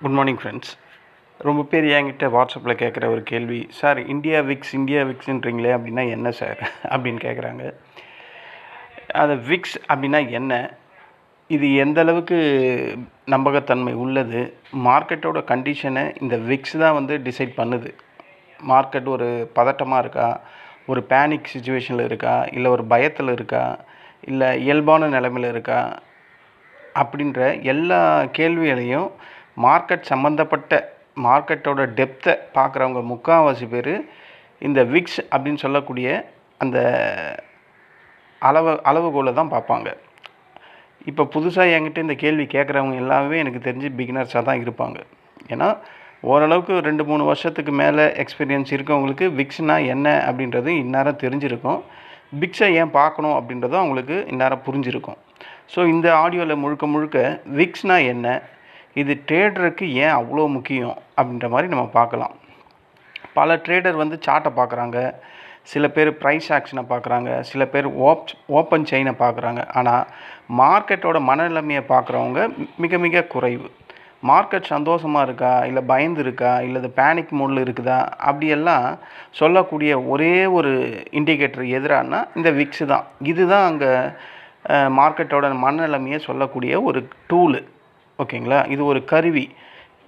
Good morning friends. ரொம்ப பேர் என்கிட்ட வாட்ஸ்அப்பில் கேட்குற ஒரு கேள்வி, சார் இந்தியா விக்ஸ்ன்றீங்களே அப்படின்னா என்ன சார் அப்படின்னு கேட்குறாங்க. அது விக்ஸ் அப்படின்னா என்ன, இது எந்த அளவுக்கு நம்பகத்தன்மை உள்ளது, மார்க்கெட்டோட கண்டிஷனை இந்த விக்ஸ் தான் வந்து டிசைட் பண்ணுது. மார்க்கெட் ஒரு பதட்டமாக இருக்கா, ஒரு பேனிக் சுச்சுவேஷனில் இருக்கா, இல்லை ஒரு பயத்தில் இருக்கா, இல்லை இயல்பான நிலைமையில் இருக்கா அப்படின்ற எல்லா கேள்விகளையும் மார்க்கெட் சம்மந்தப்பட்ட மார்க்கெட்டோட டெப்த்தை பார்க்குறவங்க முக்கால்வாசி பேர் இந்த விக்ஸ் அப்படின்னு சொல்லக்கூடிய அந்த அளவுகோலை தான் பார்ப்பாங்க. இப்போ புதுசாக என்கிட்ட இந்த கேள்வி கேட்குறவங்க எல்லாமே எனக்கு தெரிஞ்சு பிகினர்ஸாக தான் இருப்பாங்க. ஏன்னா ஓரளவுக்கு 2-3 வருஷத்துக்கு மேலே எக்ஸ்பீரியன்ஸ் இருக்கவங்களுக்கு விக்ஸ்னால் என்ன அப்படின்றது இந்நேரம் தெரிஞ்சிருக்கும். விக்ஸை ஏன் பார்க்கணும் அப்படின்றதும் அவங்களுக்கு இந்நேரம் புரிஞ்சிருக்கும். ஸோ இந்த ஆடியோவில் முழுக்க விக்ஸ்னால் என்ன, இது ட்ரேடருக்கு ஏன் அவ்வளோ முக்கியம் அப்படின்ற மாதிரி நம்ம பார்க்கலாம். பல ட்ரேடர் வந்து சார்ட்டை பார்க்குறாங்க, சில பேர் ப்ரைஸ் ஆக்ஷனை பார்க்குறாங்க, சில பேர் ஓப்பன் செயினை பார்க்குறாங்க. ஆனால் மார்க்கெட்டோட மனநிலைமையை பார்க்குறவங்க மிக மிக குறைவு. மார்க்கெட் சந்தோஷமாக இருக்கா, இல்லை பயந்து இருக்கா, இல்லை இது பேனிக் மோடில் இருக்குதா, அப்படியெல்லாம் சொல்லக்கூடிய ஒரே ஒரு இண்டிகேட்டர் எதிரானா இந்த விக்ஸு தான். இதுதான் அங்கே மார்க்கெட்டோட மனநிலைமையை சொல்லக்கூடிய ஒரு டூலு. ஓகேங்களா, இது ஒரு கருவி.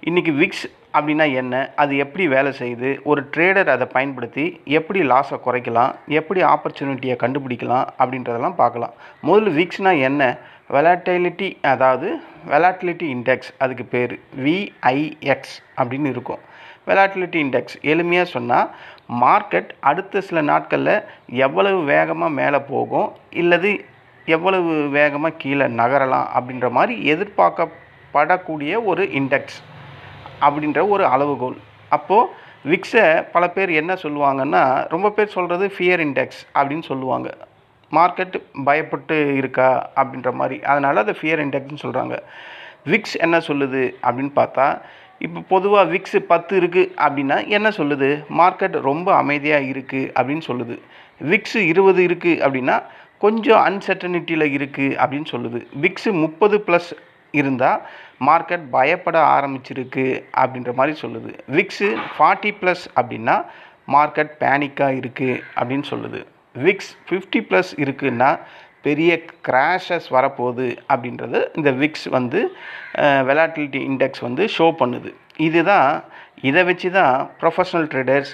இன்றைக்கி விக்ஸ் அப்படின்னா என்ன, அது எப்படி வேலை செய்யுது, ஒரு ட்ரேடர் அதை பயன்படுத்தி எப்படி லாஸை குறைக்கலாம், எப்படி ஆப்பர்ச்சுனிட்டியை கண்டுபிடிக்கலாம் அப்படின்றதெல்லாம் பார்க்கலாம். முதல்ல விக்ஸ்னால் என்ன, வெலாட்டிலிட்டி, அதாவது வெலாட்டிலிட்டி இண்டெக்ஸ், அதுக்கு பேர் விஐஎக்ஸ் அப்படின்னு இருக்கும். வெலாட்டிலிட்டி இண்டெக்ஸ் எளிமையாக சொன்னால் மார்க்கெட் அடுத்த சில நாட்களில் எவ்வளவு வேகமாக மேலே போகும் இல்லது எவ்வளவு வேகமாக கீழே நகரலாம் அப்படின்ற மாதிரி எதிர்பார்க்கப்படக்கூடிய ஒரு இண்டெக்ஸ் அப்படின்ற ஒரு அளவுகோல். அப்போது விக்ஸை பல பேர் என்ன சொல்லுவாங்கன்னா, ரொம்ப பேர் சொல்கிறது ஃபியர் இண்டெக்ஸ் அப்படின்னு சொல்லுவாங்க. மார்க்கெட் பயப்பட்டு இருக்கா அப்படின்ற மாதிரி, அதனால் அதை ஃபியர் இண்டெக்ஸ்னு சொல்கிறாங்க. விக்ஸ் என்ன சொல்லுது அப்படின்னு பார்த்தா, இப்போ பொதுவாக விக்ஸ் 10 இருக்குது அப்படின்னா என்ன சொல்லுது, மார்க்கெட் ரொம்ப அமைதியாக இருக்குது அப்படின்னு சொல்லுது. விக்ஸ் 20 இருக்குது அப்படின்னா கொஞ்சம் அன்சர்டனிட்டியில் இருக்குது அப்படின்னு சொல்லுது. விக்ஸ் 30+ இருந்தால் மார்க்கெட் பயப்பட ஆரம்பிச்சிருக்கு அப்படின்ற மாதிரி சொல்லுது. விக்ஸு 40+ அப்படின்னா மார்க்கெட் பேனிக்காக இருக்குது அப்படின்னு சொல்லுது. விக்ஸ் 50+ இருக்குன்னா பெரிய கிராஷஸ் வரப்போகுது அப்படின்றது இந்த விக்ஸ் வந்து வெலாட்டிலிட்டி இண்டெக்ஸ் வந்து ஷோ பண்ணுது. இதை வச்சு தான் ப்ரொஃபஷ்னல் ட்ரேடர்ஸ்,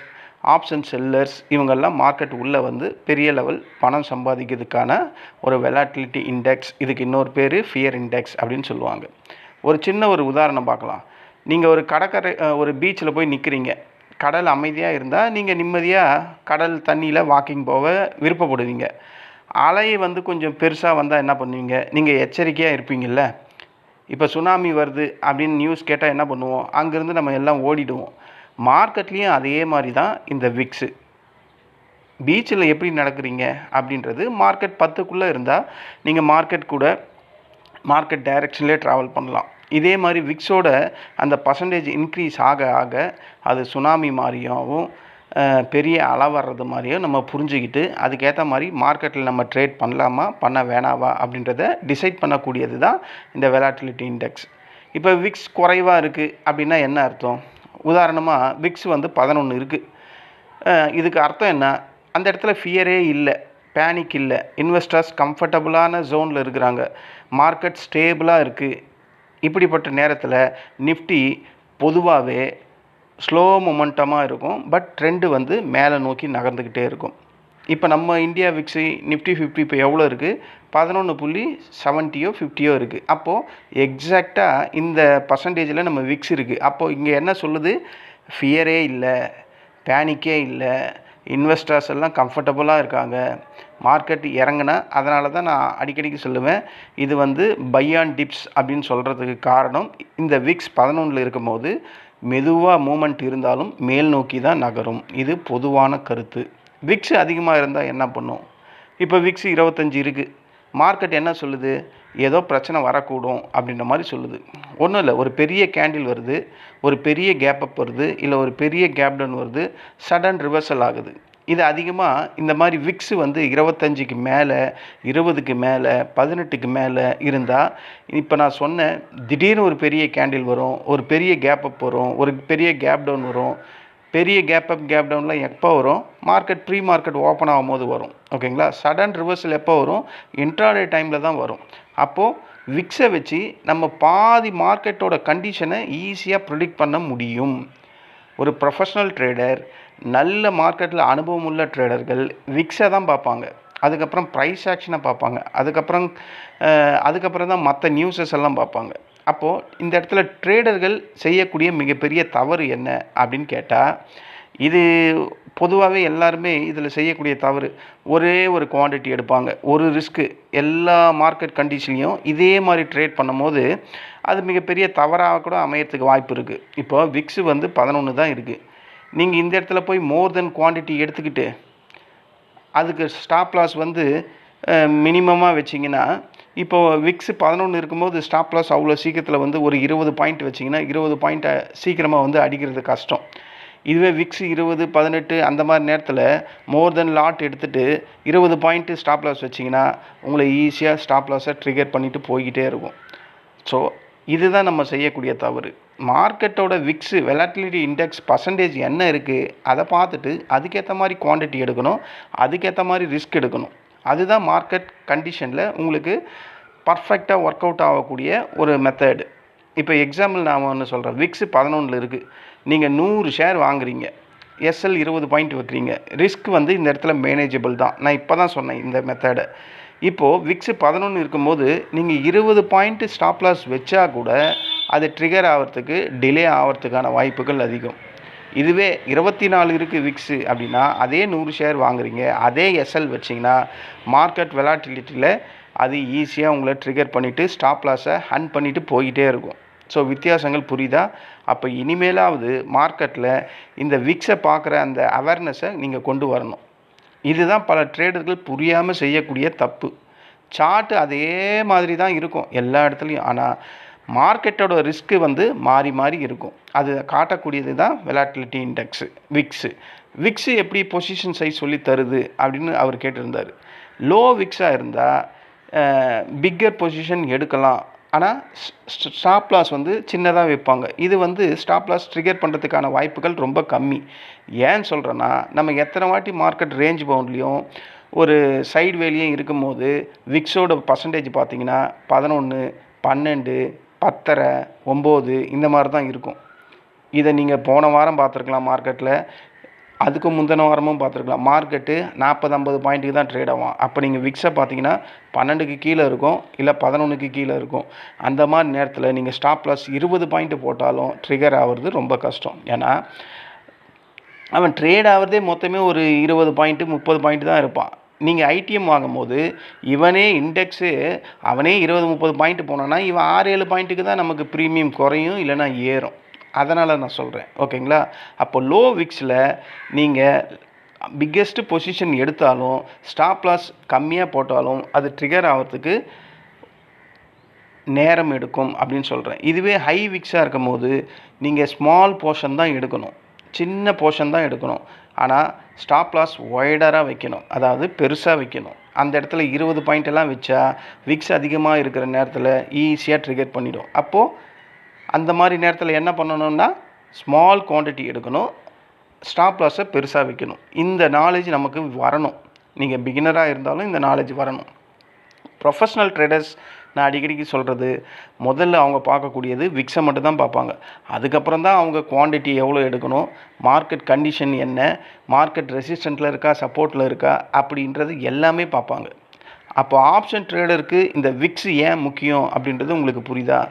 ஆப்ஷன் செல்லர்ஸ் இவங்கெல்லாம் மார்க்கெட் உள்ளே வந்து பெரிய லெவல் பணம் சம்பாதிக்கிறதுக்கான ஒரு வெலாட்டிலிட்டி இண்டெக்ஸ், இதுக்கு இன்னொரு பேர் ஃபியர் இண்டெக்ஸ் அப்படின்னு சொல்லுவாங்க. ஒரு சின்ன ஒரு உதாரணம் பார்க்கலாம். நீங்கள் ஒரு கடற்கரை ஒரு பீச்சில் போய் நிற்கிறீங்க. கடல் அமைதியாக இருந்தால் நீங்கள் நிம்மதியாக கடல் தண்ணியில் வாக்கிங் போக விருப்பப்படுவீங்க. அலை வந்து கொஞ்சம் பெருசாக வந்தால் என்ன பண்ணுவீங்க, நீங்கள் எச்சரிக்கையாக இருப்பீங்கள்ல. இப்போ சுனாமி வருது அப்படின்னு நியூஸ் கேட்டால் என்ன பண்ணுவோம், அங்கேருந்து நம்ம எல்லாம் ஓடிடுவோம். மார்க்கெட்லேயும் அதே மாதிரி தான் இந்த விக்ஸு. பீச்சில் எப்படி நடக்கிறீங்க அப்படின்றது மார்க்கெட் 10க்குள்ளே இருந்தால் நீங்கள் மார்க்கெட் டைரெக்ஷன்லேயே ட்ராவல் பண்ணலாம். இதே மாதிரி விக்ஸோட அந்த பர்சன்டேஜ் இன்க்ரீஸ் ஆக ஆக அது சுனாமி மாதிரியாகவும் பெரிய அலை வர்றது மாதிரியும் நம்ம புரிஞ்சுக்கிட்டு அதுக்கேற்ற மாதிரி மார்க்கெட்டில் நம்ம ட்ரேட் பண்ணலாமா பண்ண வேணாவா அப்படின்றத டிசைட் பண்ணக்கூடியது தான் இந்த வெலாட்டிலிட்டி இண்டெக்ஸ். இப்போ விக்ஸ் குறைவாக இருக்குது அப்படின்னா என்ன அர்த்தம், உதாரணமாக விக்ஸ் வந்து 11 இருக்குது. இதுக்கு அர்த்தம் என்ன, அந்த இடத்துல ஃபியரே இல்லை, பேனிக் இல்லை, இன்வெஸ்டர்ஸ் கம்ஃபர்டபுளான ஜோனில் இருக்கிறாங்க, மார்க்கெட் ஸ்டேபிளாக இருக்குது. இப்படிப்பட்ட நேரத்தில் நிஃப்டி பொதுவாகவே ஸ்லோ மொமெண்டமாக இருக்கும், பட் ட்ரெண்டு வந்து மேலே நோக்கி நகர்ந்துக்கிட்டே இருக்கும். இப்போ நம்ம இந்தியா விக்ஸு நிஃப்டி 50 இப்போ எவ்வளோ இருக்குது, 11.70 50 இருக்குது. அப்போது எக்ஸாக்டாக இந்த பர்சன்டேஜில் நம்ம விக்ஸ் இருக்குது. அப்போது இங்கே என்ன சொல்லுது, ஃபியரே இல்லை, பேனிக்கே இல்லை, இன்வெஸ்டர்ஸ் எல்லாம் கம்ஃபர்டபுளாக இருக்காங்க, மார்க்கெட் இறங்குனா. அதனால தான் நான் அடிக்கடிக்கு சொல்லுவேன், இது வந்து பை ஆன் டிப்ஸ் அப்படின்னு சொல்கிறதுக்கு காரணம், இந்த விக்ஸ் 11 இருக்கும்போது மெதுவாக மூமெண்ட் இருந்தாலும் மேல் நோக்கி தான் நகரும். இது பொதுவான கருத்து. விக்ஸ் அதிகமாக இருந்தால் என்ன பண்ணும், இப்போ விக்ஸ் 25 இருக்குது, மார்க்கெட் என்ன சொல்லுது, ஏதோ பிரச்சனை வரக்கூடும் அப்படின்ற மாதிரி சொல்லுது. ஒன்றும் இல்லை, ஒரு பெரிய கேண்டில் வருது, ஒரு பெரிய கேப் அப் வருது, இல்லை ஒரு பெரிய கேப் டவுன் வருது, சடன் ரிவர்சல் ஆகுது. இது அதிகமாக இந்த மாதிரி விக்ஸ் வந்து 25க்கு மேலே, 20க்கு மேலே, 18க்கு மேலே இருந்தால், இப்போ நான் சொன்ன திடீர்னு ஒரு பெரிய கேண்டில் வரும், ஒரு பெரிய கேப் அப் வரும், ஒரு பெரிய கேப் டவுன் வரும். பெரிய கேப் அப் கேப் டவுன்லாம் எப்போ வரும்? ப்ரீ மார்க்கெட் ஓப்பன் ஆகும்போது வரும். ஓகேங்களா? சடன் ரிவர்சல் எப்போ வரும்? இன்ட்ராடே டைமில் தான் வரும். அப்போது விக்ஸை வச்சு நம்ம பாதி மார்க்கெட்டோட கண்டிஷனை ஈஸியாக ப்ரிடிக்ட் பண்ண முடியும். ஒரு ப்ரொஃபஷ்னல் ட்ரேடர், நல்ல மார்க்கெட்டில் அனுபவம் உள்ள ட்ரேடர்கள் விக்ஸை தான் பார்ப்பாங்க. அதுக்கப்புறம் ப்ரைஸ் ஆக்ஷனை பார்ப்பாங்க. அதுக்கப்புறம் தான் மற்ற நியூஸஸ் எல்லாம் பார்ப்பாங்க. அப்போது இந்த இடத்துல ட்ரேடர்கள் செய்யக்கூடிய மிகப்பெரிய தவறு என்ன அப்படின்னு கேட்டால், இது பொதுவாகவே எல்லாருமே இதில் செய்யக்கூடிய தவறு, ஒரே ஒரு குவான்டிட்டி எடுப்பாங்க. ஒரு ரிஸ்க்கு எல்லா மார்க்கெட் கண்டிஷன்லையும் இதே மாதிரி ட்ரேட் பண்ணும்போது அது மிகப்பெரிய தவறாக கூட அமையறதுக்கு வாய்ப்பு இருக்குது. இப்போ விக்ஸு வந்து 11 தான் இருக்குது. நீங்கள் இந்த இடத்துல போய் மோர் தென் குவான்டிட்டி எடுத்துக்கிட்டு அதுக்கு ஸ்டாப் லாஸ் வந்து மினிமமாக வச்சிங்கன்னா, இப்போது விக்ஸு 11 இருக்கும்போது ஸ்டாப் லாஸ் அவ்வளோ சீக்கிரத்தில் வந்து ஒரு 20 பாயிண்ட் வச்சிங்கன்னா 20 பாயிண்ட்டை சீக்கிரமாக வந்து அடிக்கிறது கஷ்டம். இதுவே விக்ஸ் 20, 18 அந்த மாதிரி நேரத்தில் மோர் தென் லாட் எடுத்துகிட்டு 20 பாயிண்ட்டு ஸ்டாப் லாஸ் வச்சிங்கன்னா உங்களை ஈஸியாக ஸ்டாப் லாஸை ட்ரிகர் பண்ணிவிட்டு போய்கிட்டே இருக்கும். ஸோ இதுதான் நம்ம செய்யக்கூடிய தவறு. மார்க்கெட்டோட விக்ஸு வெலாட்டிலிட்டி இண்டெக்ஸ் பர்சன்டேஜ் என்ன இருக்குது அதை பார்த்துட்டு அதுக்கேற்ற மாதிரி குவான்டிட்டி எடுக்கணும், அதுக்கேற்ற மாதிரி ரிஸ்க் எடுக்கணும். அதுதான் மார்க்கெட் கண்டிஷனில் உங்களுக்கு பர்ஃபெக்டாக ஒர்க் அவுட் ஆகக்கூடிய ஒரு மெத்தடு. இப்போ எக்ஸாம்பிள் நான் ஒன்று சொல்கிறேன். விக்ஸு 11 இருக்குது. நீங்கள் 100 ஷேர் வாங்குறீங்க, எஸ்எல் 20 பாயிண்ட் வைக்கிறீங்க. ரிஸ்க் வந்து இந்த இடத்துல மேனேஜபிள் தான். நான் இப்போ தான் சொன்னேன் இந்த மெத்தடை. இப்போது விக்ஸு 11 இருக்கும்போது நீங்கள் 20 பாயிண்ட்டு ஸ்டாப் லாஸ் வச்சா கூட அது ட்ரிகர் ஆகிறதுக்கு டிலே ஆகிறதுக்கான வாய்ப்புகள் அதிகம். இதுவே 24 இருக்குது விக்ஸு அப்படின்னா அதே 100 ஷேர் வாங்குறீங்க, அதே எஸ்எல் வச்சிங்கன்னா மார்க்கெட் வெலாட்டிலிட்டியில் அது ஈஸியாக உங்களை ட்ரிகர் பண்ணிவிட்டு ஸ்டாப் லாஸை ஹண்ட் பண்ணிவிட்டு போய்கிட்டே இருக்கும். ஸோ வித்தியாசங்கள் புரியுதா? அப்போ இனிமேலாவது மார்க்கெட்டில் இந்த விக்ஸை பார்க்குற அந்த அவேர்னஸை நீங்கள் கொண்டு வரணும். இதுதான் பல ட்ரேடர்கள் புரியாமல் செய்யக்கூடிய தப்பு. சார்ட்டு அதே மாதிரி தான் இருக்கும் எல்லா இடத்துலையும். ஆனால் மார்க்கெட்டோட ரிஸ்க்கு வந்து மாறி மாறி இருக்கும். அது காட்டக்கூடியது தான் வெலாட்டிலிட்டி இண்டெக்ஸு விக்ஸு எப்படி பொசிஷன் சைஸ் சொல்லி தருது அப்படின்னு அவர் கேட்டிருந்தார். லோ விக்ஸாக இருந்தால் பிக்கர் பொசிஷன் எடுக்கலாம், ஆனால் ஸ்டாப் லாஸ் வந்து சின்னதாக வைப்பாங்க. இது வந்து ஸ்டாப் லாஸ் ட்ரிகர் பண்ணுறதுக்கான வாய்ப்புகள் ரொம்ப கம்மி. ஏன்னு சொல்கிறேன்னா, நம்ம எத்தனை வாட்டி மார்க்கெட் ரேஞ்ச் பவுண்ட்லேயும் ஒரு சைடு வேலையும் இருக்கும்போது விக்ஸோட பர்சன்டேஜ் பார்த்திங்கன்னா 11, 12, 10, 9 இந்த மாதிரி தான் இருக்கும். இதை நீங்கள் போன வாரம் பார்த்துருக்கலாம் மார்க்கெட்டில், அதுக்கு முந்தின வாரமும் பார்த்துருக்கலாம். மார்க்கெட்டு 40-50 பாயிண்ட்டுக்கு தான் ட்ரேட் ஆகும். அப்போ நீங்கள் விக்ஸை பார்த்தீங்கன்னா 12க்கு கீழே இருக்கும், இல்லை 11க்கு கீழே இருக்கும். அந்த மாதிரி நேரத்தில் நீங்கள் ஸ்டாப் லாஸ் 20 பாயிண்ட்டு போட்டாலும் ட்ரிகர் ஆகிறது ரொம்ப கஷ்டம். ஏன்னா அவன் ட்ரேட் ஆகிறதே மொத்தமே ஒரு 20 பாயிண்ட்டு 30 பாயிண்ட்டு தான் இருப்பான். நீங்கள் ஐடிஎம் வாங்கும்போது இவனே இண்டெக்ஸு அவனே 20-30 பாயிண்ட்டு போனான்னா இவன் 6-7 பாயிண்ட்டுக்கு தான் நமக்கு ப்ரீமியம் குறையும், இல்லைனா ஏறும். அதனால் நான் சொல்கிறேன். ஓகேங்களா? அப்போ லோ விக்ஸில் நீங்கள் பிக்கெஸ்ட்டு பொசிஷன் எடுத்தாலும் ஸ்டாப் லாஸ் கம்மியாக போட்டாலும் அது ட்ரிகர் ஆகிறதுக்கு நேரம் எடுக்கும் அப்படின்னு சொல்கிறேன். இதுவே ஹை விக்ஸாக இருக்கும் போது நீங்கள் ஸ்மால் போர்ஷன் தான் எடுக்கணும், சின்ன போர்ஷன் தான் எடுக்கணும். ஆனால் ஸ்டாப் லாஸ் ஒய்டராக வைக்கணும், அதாவது பெருசாக வைக்கணும். அந்த இடத்துல 20 பாயிண்டெல்லாம் வச்சா விக்ஸ் அதிகமாக இருக்கிற நேரத்தில் ஈஸியாக ட்ரிகர் பண்ணிடும். அப்போது அந்த மாதிரி நேரத்தில் என்ன பண்ணணும்னா ஸ்மால் குவான்டிட்டி எடுக்கணும், ஸ்டாப் லாஸை பெருசாக வைக்கணும். இந்த நாலேஜ் நமக்கு வரணும். நீங்கள் பிகினராக இருந்தாலும் இந்த நாலேஜ் வரணும். ப்ரொஃபஷ்னல் ட்ரேடர்ஸ் நான் அடிக்கடிக்கு சொல்கிறது, முதல்ல அவங்க பார்க்கக்கூடியது விக்ஸை மட்டும் தான் பார்ப்பாங்க. அதுக்கப்புறம் தான் அவங்க குவான்டிட்டி எவ்வளோ எடுக்கணும், மார்க்கெட் கண்டிஷன் என்ன, மார்க்கெட் ரெசிஸ்டண்ட்டில் இருக்கா, சப்போர்ட்டில் இருக்கா அப்படின்றது எல்லாமே பார்ப்பாங்க. அப்போ ஆப்ஷன் ட்ரேடருக்கு இந்த விக்ஸ் ஏன் முக்கியம் அப்படின்றது உங்களுக்கு புரியுதா?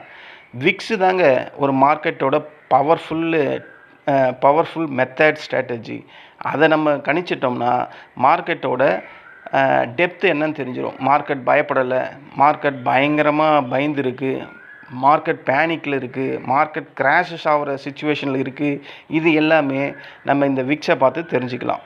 விக்ஸு தாங்க ஒரு மார்க்கெட்டோட பவர்ஃபுல் மெத்தட் ஸ்ட்ராட்டஜி. அதை நம்ம கணிச்சிட்டோம்னா மார்க்கெட்டோட டெப்த்து என்னன்னு தெரிஞ்சிடும். மார்க்கெட் பயப்படலை, மார்க்கெட் பயங்கரமாக பயந்துருக்கு, மார்க்கெட் பேனிக்கில் இருக்குது, மார்க்கெட் கிராஷஸ் ஆகிற சிச்சுவேஷனில் இருக்குது. இது எல்லாமே நம்ம இந்த விக்ஸை பார்த்து தெரிஞ்சுக்கலாம்.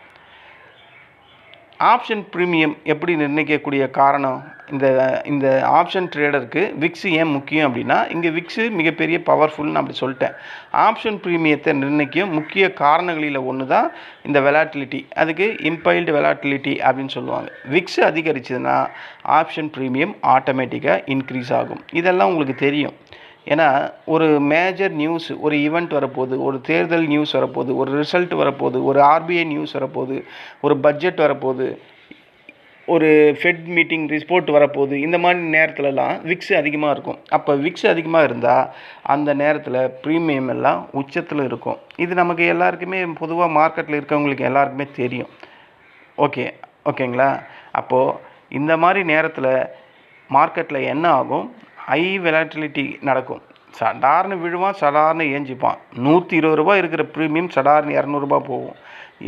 ஆப்ஷன் ப்ரீமியம் எப்படி நிர்ணயிக்கக்கூடிய காரணம், இந்த இந்த ஆப்ஷன் ட்ரேடருக்கு விக்ஸ் ஏன் முக்கியம் அப்படின்னா, இங்கே விக்ஸு மிகப்பெரிய பவர்ஃபுல்னு அப்படி சொல்லிட்டேன். ஆப்ஷன் ப்ரீமியத்தை நிர்ணயிக்கும் முக்கிய காரணங்களில் ஒன்று தான் இந்த வெலாட்டிலிட்டி. அதுக்கு இம்பைல்டு வெலாட்டிலிட்டி அப்படின்னு சொல்லுவாங்க. விக்ஸ் அதிகரிச்சதுன்னா ஆப்ஷன் ப்ரீமியம் ஆட்டோமேட்டிக்காக இன்க்ரீஸ் ஆகும். இதெல்லாம் உங்களுக்கு தெரியும். ஏன்னா ஒரு மேஜர் நியூஸ், ஒரு ஈவெண்ட் வரப்போகுது, ஒரு தேர்தல் நியூஸ் வரப்போகுது, ஒரு ரிசல்ட் வரப்போகுது, ஒரு ஆர்பிஐ நியூஸ் வரப்போகுது, ஒரு பட்ஜெட் வரப்போகுது, ஒரு ஃபெட் மீட்டிங் ரிப்போர்ட் வரப்போகுது. இந்த மாதிரி நேரத்துலலாம் விக்ஸ் அதிகமாக இருக்கும். அப்போ விக்ஸ் அதிகமாக இருந்தால் அந்த நேரத்தில் ப்ரீமியம் எல்லாம் உச்சத்தில் இருக்கும். இது நமக்கு எல்லாருக்குமே பொதுவாக மார்க்கெட்டில் இருக்கவங்களுக்கு எல்லாருக்குமே தெரியும். ஓகேங்களா? அப்போது இந்த மாதிரி நேரத்தில் மார்க்கெட்டில் என்ன ஆகும், ஹை வெலாட்டிலிட்டி நடக்கும். சடார்னு விழுவான், சடார்னு ஏஞ்சிப்பான். 120 ரூபா இருக்கிற ப்ரீமியம் சடார்னு 200 ரூபா போகும்.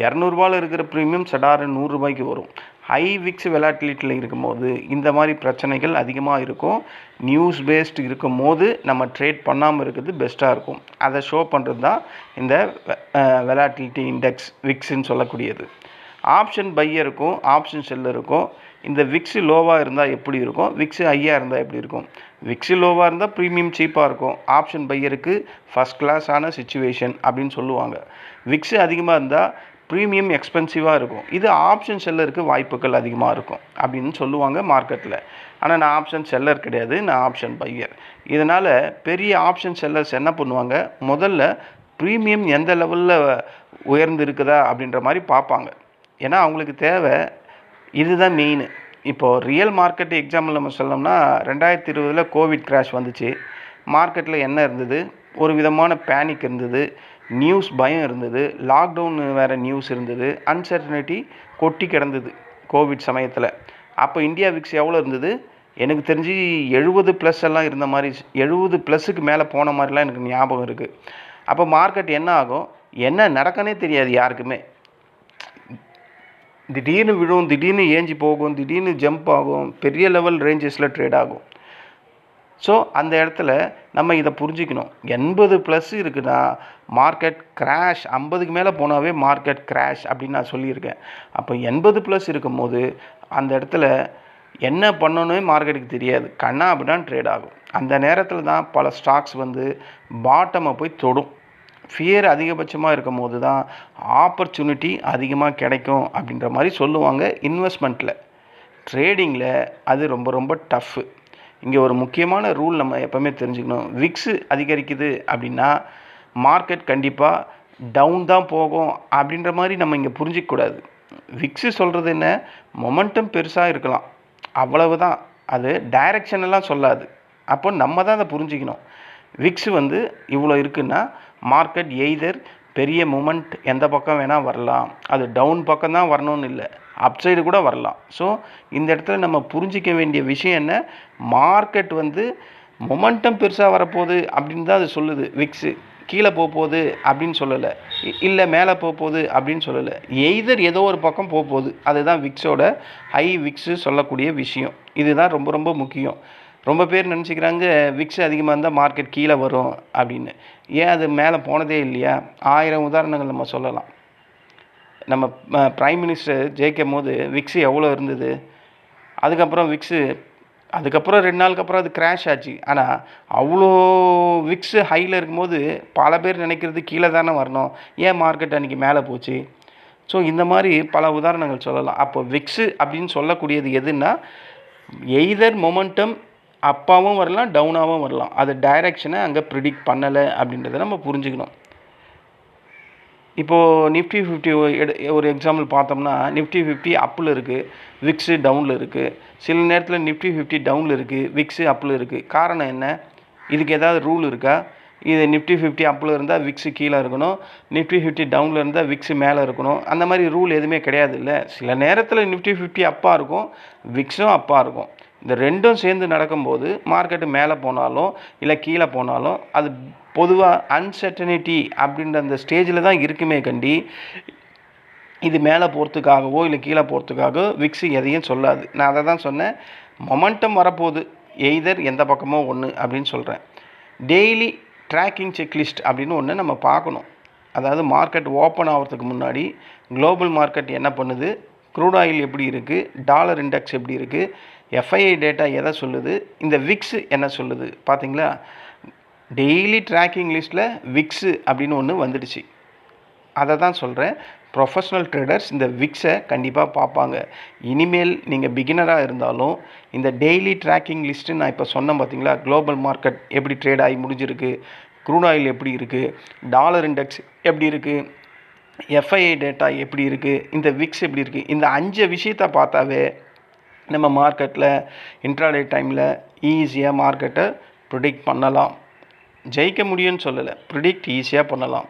200 ரூபாயில் இருக்கிற ப்ரீமியம் சடார்னு 100 ரூபாய்க்கு வரும். ஹை விக்ஸ் வெலாட்டிலிட்டியில் இருக்கும்போது இந்த மாதிரி பிரச்சனைகள் அதிகமாக இருக்கும். நியூஸ் பேஸ்டு இருக்கும் போது நம்ம ட்ரேட் பண்ணாமல் இருக்கிறது பெஸ்ட்டாக இருக்கும். அதை ஷோ பண்ணுறது தான் இந்த வெலாட்டிலிட்டி இண்டெக்ஸ், விக்ஸ்ன்னு சொல்லக்கூடியது. ஆப்ஷன் பையருக்கும் ஆப்ஷன் செல்லருக்கும் இந்த விக்ஸு லோவாக இருந்தால் எப்படி இருக்கும், விக்ஸு ஹையாக இருந்தால் எப்படி இருக்கும்? விக்ஸு லோவாக இருந்தால் ப்ரீமியம் சீப்பாக இருக்கும். ஆப்ஷன் பையருக்கு ஃபஸ்ட் கிளாஸான சிச்சுவேஷன் அப்படின்னு சொல்லுவாங்க. விக்ஸு அதிகமாக இருந்தால் ப்ரீமியம் எக்ஸ்பென்சிவாக இருக்கும். இது ஆப்ஷன் செல்லருக்கு வாய்ப்புகள் அதிகமாக இருக்கும் அப்படின்னு சொல்லுவாங்க மார்க்கெட்டில். ஆனால் நான் ஆப்ஷன் செல்லர் கிடையாது, நான் ஆப்ஷன் பையர். இதனால் பெரிய ஆப்ஷன் செல்லர்ஸ் என்ன பண்ணுவாங்க, முதல்ல ப்ரீமியம் எந்த லெவலில் உயர்ந்து இருக்குதா அப்படின்ற மாதிரி பார்ப்பாங்க. ஏன்னா அவங்களுக்கு தேவை இதுதான் மெயின். இப்போது ரியல் மார்க்கெட் எக்ஸாம்பிள் நம்ம சொல்லணும்னா 2020 கோவிட் கிராஷ் வந்துச்சு. மார்க்கெட்டில் என்ன இருந்தது, ஒரு விதமான பேனிக் இருந்தது, நியூஸ் பயம் இருந்தது, லாக்டவுன் வேறு நியூஸ் இருந்தது, அன்சர்டனிட்டி கொட்டி கிடந்தது கோவிட் சமயத்தில். அப்போ இந்தியா விக்ஸ் எவ்வளோ இருந்தது, எனக்கு தெரிஞ்சு 70+ எல்லாம் இருந்த மாதிரி, 70+க்கு மேலே போன மாதிரிலாம் எனக்கு ஞாபகம் இருக்குது. அப்போ மார்க்கெட் என்ன ஆகும், என்ன நடக்கனே தெரியாது யாருக்குமே. திடீர்னு விழும், திடீர்னு ஏஞ்சி போகும், திடீர்னு ஜம்ப் ஆகும், பெரிய லெவல் ரேஞ்சஸில் ட்ரேட் ஆகும். ஸோ அந்த இடத்துல நம்ம இதை புரிஞ்சிக்கணும். 80+ இருக்குன்னா மார்க்கெட் கிராஷ், 50க்கு மேலே போனாவே மார்க்கெட் கிராஷ் அப்படின்னு நான் சொல்லியிருக்கேன். அப்போ 80+ இருக்கும்போது அந்த இடத்துல என்ன பண்ணணுமே மார்க்கெட்டுக்கு தெரியாது, கண்ணா அப்படின்னா ட்ரேட் ஆகும். அந்த நேரத்தில் தான் பல ஸ்டாக்ஸ் வந்து பாட்டமை போய் தொடும். ஃபியர் அதிகபட்சமாக இருக்கும் போது தான் ஆப்பர்ச்சுனிட்டி அதிகமாக கிடைக்கும் அப்படின்ற மாதிரி சொல்லுவாங்க. இன்வெஸ்ட்மெண்ட்டில், ட்ரேடிங்கில் அது ரொம்ப ரொம்ப டஃப்பு. இங்கே ஒரு முக்கியமான ரூல் நம்ம எப்போவுமே தெரிஞ்சுக்கணும். விக்ஸு அதிகரிக்குது அப்படின்னா மார்க்கெட் கண்டிப்பாக டவுன் தான் போகும் அப்படின்ற மாதிரி நம்ம இங்கே புரிஞ்சிக்கக்கூடாது. விக்ஸு சொல்கிறது என்ன, மொமெண்டம் பெருசாக இருக்கலாம், அவ்வளவு தான். அது டைரெக்ஷனெல்லாம் சொல்லாது. அப்போ நம்ம தான் அதை புரிஞ்சிக்கணும். விக்ஸு வந்து இவ்வளோ இருக்குன்னா மார்க்கெட் எய்தர் பெரிய மூமெண்ட் எந்த பக்கம் வேணால் வரலாம், அது டவுன் பக்கம் தான் வரணும்னு இல்லை, அப்சைடு கூட வரலாம். ஸோ இந்த இடத்துல நம்ம புரிஞ்சிக்க வேண்டிய விஷயம் என்ன, மார்க்கெட் வந்து மொமெண்டம் பெருசாக வரப்போகுது அப்படின்னு தான் அது சொல்லுது. விக்ஸு கீழே போகுது அப்படின்னு சொல்லலை, இல்லை மேலே போகுது அப்படின்னு சொல்லலை, எய்தர் ஏதோ ஒரு பக்கம் போகுது. அதுதான் விக்ஸோட ஹை விக்ஸு சொல்லக்கூடிய விஷயம். இதுதான் ரொம்ப ரொம்ப முக்கியம். ரொம்ப பேர் நினச்சிக்கிறாங்க விக்ஸ் அதிகமாக இருந்தால் மார்க்கெட் கீழே வரும் அப்படின்னு. ஏன் அது மேலே போனதே இல்லையா? 1000 உதாரணங்கள் நம்ம சொல்லலாம். நம்ம பிரைம் மினிஸ்டர் ஜெயிக்கும் போது விக்ஸு எவ்வளோ இருந்தது, அதுக்கப்புறம் விக்ஸு அதுக்கப்புறம் 2 நாளுக்கு அப்புறம் அது கிராஷ் ஆச்சு. ஆனால் அவ்வளோ விக்ஸு ஹையில் இருக்கும்போது பல பேர் நினைக்கிறது கீழே தானே வரணும், ஏன் மார்க்கெட் அன்றைக்கி மேலே போச்சு? ஸோ இந்த மாதிரி பல உதாரணங்கள் சொல்லலாம். அப்போ விக்ஸு அப்படின்னு சொல்லக்கூடியது எதுன்னா, எய்தர் மொமெண்டம் அப்பாவும் வரலாம், டவுனாகவும் வரலாம். அது டைரெக்ஷனை அங்கே ப்ரிடிக்ட் பண்ணலை அப்படின்றத நம்ம புரிஞ்சுக்கணும். இப்போது நிஃப்டி 50 ஒரு எக்ஸாம்பிள் பார்த்தோம்னா, நிஃப்டி 50 அப்பில் இருக்குது, விக்ஸு டவுனில் இருக்குது. சில நேரத்தில் நிஃப்டி 50 டவுனில் இருக்குது, விக்ஸு அப்பில் இருக்குது. காரணம் என்ன? இதுக்கு ஏதாவது ரூல் இருக்கா? இது நிஃப்டி 50 அப்பில் இருந்தால் விக்ஸு கீழே இருக்கணும், நிஃப்டி 50 டவுனில் இருந்தால் விக்ஸு மேலே இருக்கணும், அந்த மாதிரி ரூல் எதுவுமே கிடையாது இல்லை. சில நேரத்தில் நிஃப்டி 50 அப்பாக இருக்கும், விக்ஸும் அப்பாக இருக்கும். இந்த ரெண்டும் சேர்ந்து நடக்கும்போது மார்க்கெட்டு மேலே போனாலும் இல்லை கீழே போனாலும் அது பொதுவாக அன்சர்டனிட்டி அப்படின்ற அந்த ஸ்டேஜில் தான் இருக்குமே கண்டி, இது மேலே போகிறதுக்காகவோ இல்லை கீழே போகிறதுக்காகவோ விக்ஸு எதையும் சொல்லாது. நான் அதை தான் சொன்னேன், மொமெண்டம் வரப்போகுது, எய்தர் எந்த பக்கமோ ஒன்று அப்படின்னு சொல்கிறேன். டெய்லி ட்ராக்கிங் செக்லிஸ்ட் அப்படின்னு ஒன்று நம்ம பார்க்கணும். அதாவது மார்க்கெட் ஓப்பன் ஆகிறதுக்கு முன்னாடி குளோபல் மார்க்கெட் என்ன பண்ணுது, க்ரூட் ஆயில் எப்படி இருக்குது, டாலர் இண்டெக்ஸ் எப்படி இருக்குது, எஃப்ஐஐ டேட்டா எதை சொல்லுது, இந்த விக்ஸ் என்ன சொல்லுது பார்த்தீங்களா? டெய்லி ட்ராக்கிங் லிஸ்ட்டில் விக்ஸு அப்படின்னு ஒன்று வந்துடுச்சு. அதை தான் சொல்கிறேன், ப்ரொஃபஷ்னல் ட்ரேடர்ஸ் இந்த விக்ஸை கண்டிப்பாக பார்ப்பாங்க. இனிமேல் நீங்கள் பிகினராக இருந்தாலும் இந்த டெய்லி ட்ராக்கிங் லிஸ்ட்டு நான் இப்போ சொன்னேன் பார்த்தீங்களா, குளோபல் மார்க்கெட் எப்படி ட்ரேட் ஆகி முடிஞ்சிருக்கு, க்ரூட் ஆயில் எப்படி இருக்குது, டாலர் இண்டெக்ஸ் எப்படி இருக்குது, எஃப்ஐஐ டேட்டா எப்படி இருக்குது, இந்த விக்ஸ் எப்படி இருக்குது, இந்த 5 விஷயத்தை பார்த்தாவே நம்ம மார்க்கெட்டில் இன்ட்ராடே டைமில் ஈஸியாக மார்க்கெட்டை ப்ரிடிக்ட் பண்ணலாம். ஜெயிக்க முடியும்னு சொல்லலை, ப்ரிடிக்ட் ஈஸியாக பண்ணலாம்.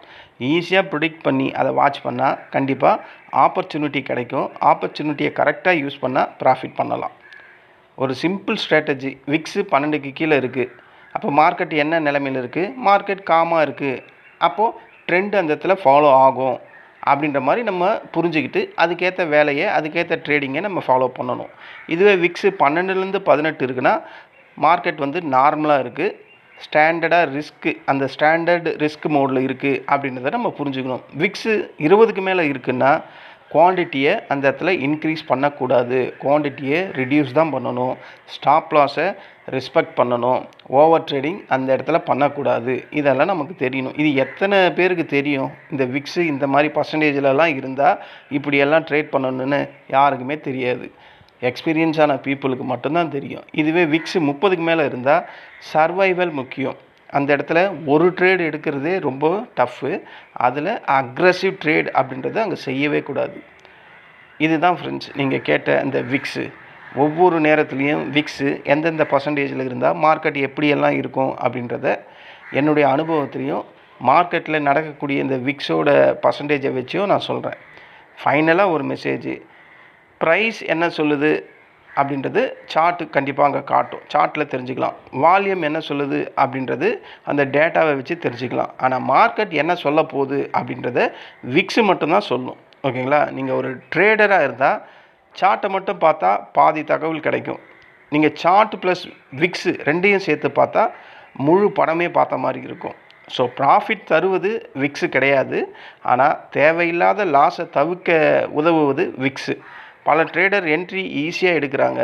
ஈஸியாக ப்ரிடிக்ட் பண்ணி அதை வாட்ச் பண்ணால் கண்டிப்பாக ஆப்பர்ச்சுனிட்டி கிடைக்கும். ஆப்பர்ச்சுனிட்டியை கரெக்டாக யூஸ் பண்ணால் ப்ராஃபிட் பண்ணலாம். ஒரு சிம்பிள் ஸ்ட்ராட்டஜி, விக்ஸு 12க்கு கீழே இருக்குது, அப்போ மார்க்கெட் என்ன நிலைமையில் இருக்குது, மார்க்கெட் காமாக இருக்குது, அப்போது ட்ரெண்ட் அந்த இடத்துல ஃபாலோ ஆகும் அப்படின்ற மாதிரி நம்ம புரிஞ்சுக்கிட்டு அதுக்கேற்ற வேலையை அதுக்கேற்ற ட்ரேடிங்கை நம்ம ஃபாலோ பண்ணணும். இதுவே விக்ஸு 12லேருந்து 18 இருக்குன்னா மார்க்கெட் வந்து நார்மலாக இருக்குது, ஸ்டாண்டர்டாக ரிஸ்க்கு அந்த ஸ்டாண்டர்டு ரிஸ்க் மோடில் இருக்குது அப்படின்றத நம்ம புரிஞ்சுக்கணும். விக்ஸு 20க்கு மேலே இருக்குன்னா குவான்டிட்டியை அந்த இடத்துல இன்க்ரீஸ் பண்ணக்கூடாது, குவான்டிட்டியை ரிடியூஸ் தான் பண்ணணும், ஸ்டாப் லாஸை ரெஸ்பெக்ட் பண்ணணும், ஓவர் ட்ரேடிங் அந்த இடத்துல பண்ணக்கூடாது. இதெல்லாம் நமக்கு தெரியணும். இது எத்தனை பேருக்கு தெரியும்? இந்த விக்ஸு இந்த மாதிரி பர்சன்டேஜிலலாம் இருந்தால் இப்படியெல்லாம் ட்ரேட் பண்ணணுன்னு யாருக்குமே தெரியாது. எக்ஸ்பீரியன்ஸான பீப்புளுக்கு மட்டும்தான் தெரியும். இதுவே விக்ஸு 30க்கு மேலே இருந்தால் சர்வைவல் முக்கியம். அந்த இடத்துல ஒரு ட்ரேடு எடுக்கிறதே ரொம்ப டஃப்பு. அதில் அக்ரெசிவ் ட்ரேட் அப்படின்றத அங்கே செய்யவே கூடாது. இதுதான் ஃப்ரெண்ட்ஸ் நீங்கள் கேட்ட இந்த விக்ஸு. ஒவ்வொரு நேரத்துலேயும் விக்ஸு எந்தெந்த பர்சன்டேஜில் இருந்தால் மார்க்கெட் எப்படியெல்லாம் இருக்கும் அப்படின்றத என்னுடைய அனுபவத்துலேயும் மார்க்கெட்டில் நடக்கக்கூடிய இந்த விக்ஸோட பர்சன்டேஜை வச்சும் நான் சொல்கிறேன். ஃபைனலாக ஒரு மெசேஜ், ப்ரைஸ் என்ன சொல்லுது அப்படின்றது சார்ட்டு கண்டிப்பாக அங்கே காட்டும், சார்ட்டில் தெரிஞ்சுக்கலாம். வால்யூம் என்ன சொல்லுது அப்படின்றது அந்த டேட்டாவை வச்சு தெரிஞ்சுக்கலாம். ஆனால் மார்க்கெட் என்ன சொல்ல போகுது அப்படின்றத விக்ஸு மட்டும்தான் சொல்லணும். ஓகேங்களா? நீங்கள் ஒரு ட்ரேடராக இருந்தால் சார்ட்டை மட்டும் பார்த்தா பாதி தகவல் கிடைக்கும். நீங்கள் சார்ட் ப்ளஸ் விக்ஸு ரெண்டையும் சேர்த்து பார்த்தா முழு படமே பார்த்த மாதிரி இருக்கும். ஸோ ப்ராஃபிட் தருவது விக்ஸு கிடையாது, ஆனால் தேவையில்லாத லாஸை தவிர்க்க உதவுவது விக்ஸு. பல ட்ரேடர் என்ட்ரி ஈஸியாக எடுக்கிறாங்க,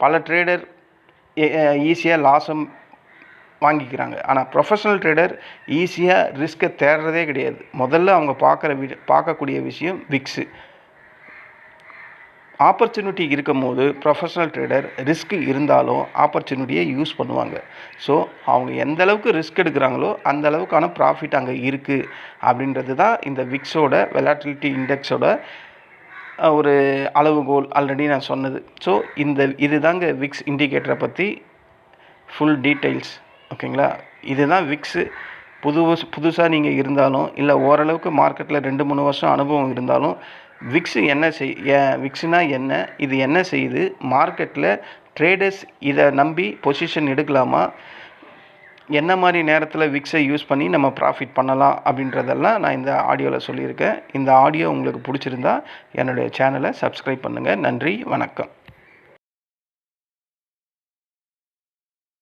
பல ட்ரேடர் ஈஸியாக லாஸும் வாங்கிக்கிறாங்க. ஆனால் ப்ரொஃபஷனல் ட்ரேடர் ஈஸியாக ரிஸ்க்கை தேடுறதே கிடையாது. முதல்ல அவங்க பார்க்கக்கூடிய விஷயம் விக்ஸு. ஆப்பர்ச்சுனிட்டி இருக்கும் போது ப்ரொஃபஷனல் ட்ரேடர் ரிஸ்க்கு இருந்தாலும் ஆப்பர்ச்சுனிட்டியை யூஸ் பண்ணுவாங்க. ஸோ அவங்க எந்த அளவுக்கு ரிஸ்க் எடுக்கிறாங்களோ அந்த அளவுக்கான ப்ராஃபிட் அங்கே இருக்குது அப்படின்றது தான் இந்த விக்ஸோட வெலாட்டிலிட்டி இண்டெக்ஸோட ஒரு அளவுகோல். ஆல்ரெடி நான் சொன்னது. ஸோ இதுதாங்க விக்ஸ் இண்டிகேட்டரை பற்றி ஃபுல் டீட்டெயில்ஸ். ஓகேங்களா? இதுதான் விக்ஸு. புதுசாக நீங்கள் இருந்தாலும் இல்லை ஓரளவுக்கு மார்க்கெட்டில் 2-3 வருஷம் அனுபவம் இருந்தாலும் விக்ஸு விக்ஸுனா என்ன, இது என்ன செய்யுது, மார்க்கெட்டில் ட்ரேடர்ஸ் இதை நம்பி பொசிஷன் எடுக்கலாமா, என்ன மாதிரி நேரத்தில் விக்ஸை யூஸ் பண்ணி நம்ம ப்ராஃபிட் பண்ணலாம் அப்படின்றதெல்லாம் நான் இந்த ஆடியோவில் சொல்லியிருக்கேன். இந்த ஆடியோ உங்களுக்கு பிடிச்சிருந்தா என்னுடைய சேனலை சப்ஸ்கிரைப் பண்ணுங்கள். நன்றி, வணக்கம்.